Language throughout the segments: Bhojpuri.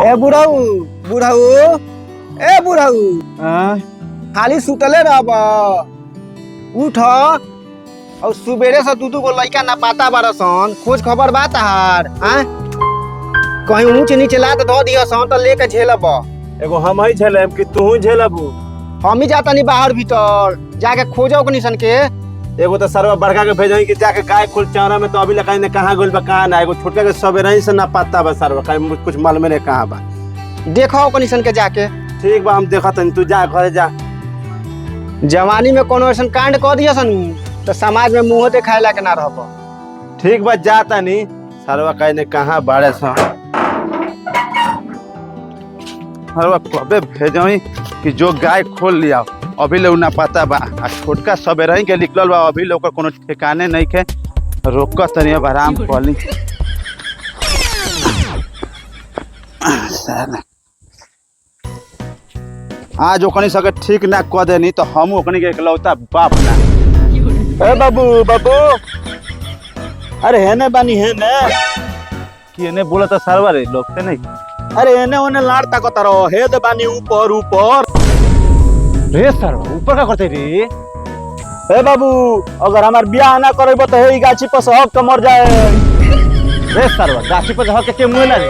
ए बुढ़ाऊ बुढ़ाऊ ए बुढ़ाऊ खाली सुतले रहब उठ और सुबेरे से दू गो लड़का ना पाता बारसन खोज खबर बा तहार कहीं ऊंच नीचे लात धो दिया सन तो लेके झेलब एगो हम ही झेलब कि तू झेलबू हम ही जाता नहीं बाहर भीतर जाके खोजो निशन के एगो तो सरवा बड़का के भेजई कि जाके गाय खोल चारा में तो अभी लगा ने कहां गइल बा कहां ना एगो छोटका के सबेरे से ना पता बा सरवा कहीं कुछ मालूम नहीं कहां बा देखो निशन के जाके ठीक बा हम देखत हन तू जा घरे जा जवानी में कोनो ऐसा कांड कर दिया सन तो समाज में मुंह दिखाए ला के ना रहब ठीक बा जाता नहीं सरवा कहीं ने कहां बाड़े सा सरवा कबे भेजई कि जो गाय खोल लिया अभी लोग ना पता बा आ छोटका सबेरे के निकलल बा अभी लोग कोनो ठिकाने नहीं के रोक तनी अब आराम कली आज ओकनी सके ठीक ना क देनी तो हम ओकनी के इकलौता बाप ना ए बाबू बाबू अरे हेने बानी हेने कि एने बोला तो सरवा रे लोग ते नहीं अरे एने ओने लाड़ ताकत रहो हे दे बानी ऊपर ऊपर रे सर ऊपर का करते रे ए बाबू अगर हमार बियाह ना करबो तो हे गाछी पर से हक मर जाए रे सर गाछी पर हक के मुंह ना रे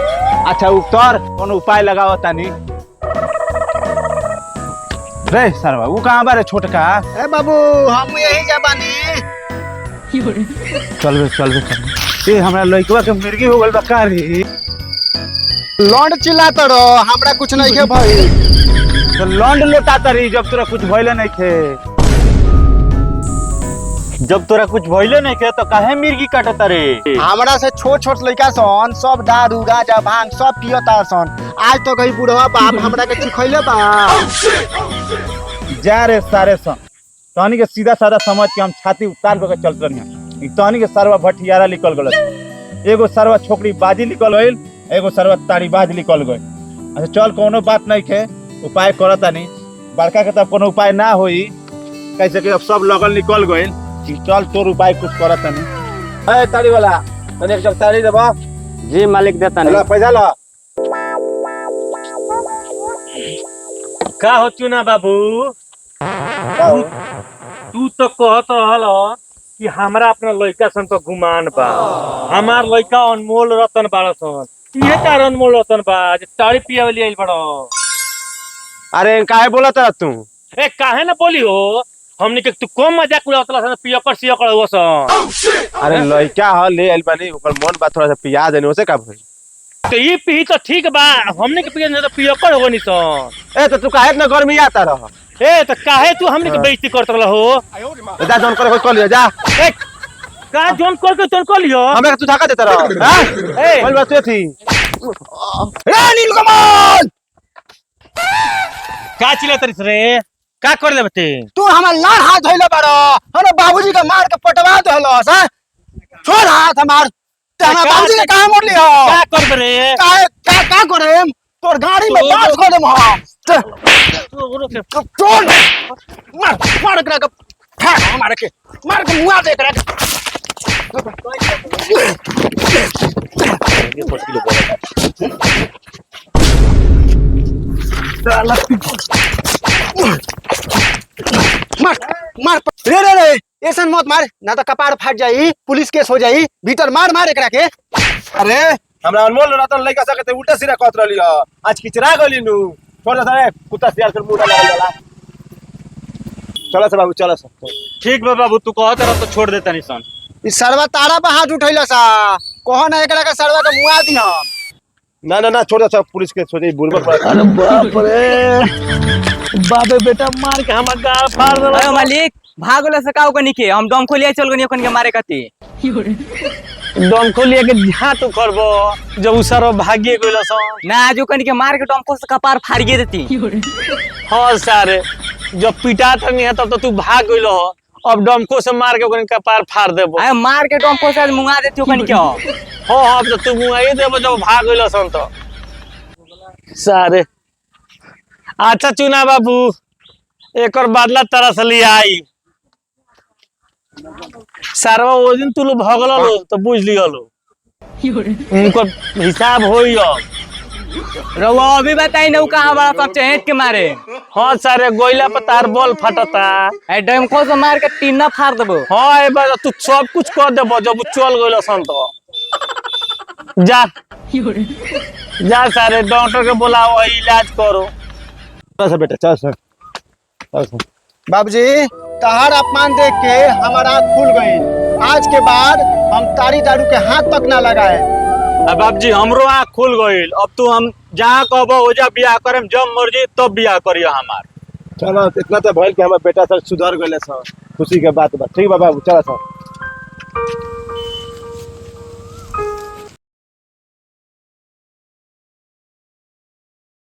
अच्छा उतर कोनो उपाय लगाओ तानी रे सर वो कहां बारे छोटका ए बाबू हम यही जाबानी चल ए हमरा लइकवा के मिर्गी हो गइल बा का रे लौंड चिल्लाता रहो हमरा कुछ नहीं के भाई तो लौंड लोटाता रही जब तोरा कुछ भइले नहीं खे जब तोरा कुछ भइले नहीं खे तो काहे मिर्गी काटता रे हमरा से छोट छोट लड़का सन सब दारू गांजा भांग सब पियता सन आज तो कहीं बुढ़वा बाप हमरा के चिखैले बा जा रे सारे सन तहनी के सीधा साधा समझ के हम छाती उतार के चलत रहनी तहनी के सरवा भटियारा निकल गलत एगो सरवा छोकरी बाजी निकल गइल एगो सरवा ताड़ी बाज निकल गइल अच्छा चल कोनो बात नहीं खे उपाय करता नहीं बड़का के तब कोनो उपाय ना होई कैसे कि अब सब लगल निकल गइल चल तोर उपाय कुछ करता नहीं ए ताड़ी वाला तने एक ताड़ी देबा जी मालिक देता नहीं पैसा ला का हो चुना बाबू तू तो कहत रहल कि हमरा अपना लड़का सन पर गुमान बा हमार लड़का अनमोल रतन बाड़ा सन ये तार अनमोल रतन बा जे ताड़ी पिया वाली आइल बड़ो अरे काहे बोलत रह तू ए काहे ना बोली हो हमनी के तू कम मजाक उड़ावतला सन पियकर सियकर हो सन अरे लइका ह ले आइल बानी ओकर मन बा थोड़ा सा पिया देने ओसे का भई तो ये पी तो ठीक बा हमनी के पिया तो पियकर हो नी सन ए तो तू काहे इतना गर्मी आता रह ए तो काहे तू हमनी के बेइज्जती करत रह हो जा जोन करे कोई कर लियो जा ए का जोन कर के तोन कर लियो हमें तू धक्का देता रह हां ए बोल बात थी रे नीलकमल का चिल्ला तरिस रे का कर ले बते तू हमार लाड़ हाथ धइले बारो अरे बाबूजी का मार के पटवा देलस हैं छोड़ हाथ हमार ते हमार बाबूजी के कहां मोड़ लियो का कर रे का करेम तोर गाड़ी में बांस कर देम हां छोड़ मार करा के फाड़ मार के मुआ दे करा मार रे ऐसा मत मार ना तो कपाड़ फाट जाई पुलिस केस हो जाई भीतर मार एकरा के अरे हमरा अनमोल रतन लइका सकते उल्टा सीधा कहत रहली ह आज किचरा गली नु छोड़ दे कुत्ता सियार कर मुंह लगा जाला चलो से बाबू चलो से ठीक बा बाबू तू कहत रह तो छोड़ देता निशान ई सरवा तारा पे हाथ उठैला सा कहो ना एकरा के सरवा के मुआ दी हम ना छोड़ दे सब पुलिस के सोचे बुलबुल पड़ा अरे बाप रे बाबे बेटा मार के हम गाल फाड़ दे अरे मालिक भागोला सकाओ कनी के हम दम खोलिया चल गनी ओकन के मारे कती दम खोलिए के ध्यान तो करबो जब उसरो भाग्य गइल स ना आज ओकन के मार के दम को कपार फाड़िए देती हां सारे जब पिटा था नहीं तब तो तू भाग गइल हो अब डमको से मार के ओकन कपार फाड़ देबो अरे मार के दम को से मुंगा देती ओकन के हां अब तो तू मुआई देबो जब भाग गइल सन तो सारे अच्छा चुना बाबू एकर बदला तरह से लिया आई सारवा वो दिन तू भगल लो तो बुझ लिया लो उनको हिसाब होई अब। रउआ अभी बताई ना कहाँ बड़ा सब चहेट के मारे। हाँ सारे गोइला पर तार बॉल फटता। ए डमको से मार के टीना फाड़ देबो। हाँ ए बार तू सब कुछ कर देबो जब उ चल गइल सन तो। जा जा सारे डॉक्टर के बुलाओ इलाज करो। चल सर बेटा चल सर। बाबूजी तहार अपमान देख के हमारा आँख खुल गई। आज के बाद हम तारी दारू के हाथ तक ना लगाए। अब बाप जी हमरो आँख खुल गइल। अब तू हम जहाँ कहबो ओजा बियाह करम जब मर्जी तब बियाह करियो हमार। चलो इतना तो भइल कि हमार बेटा सर सुधर गइले सर, खुशी के बात बा। ठीक बा बाबू चला सर।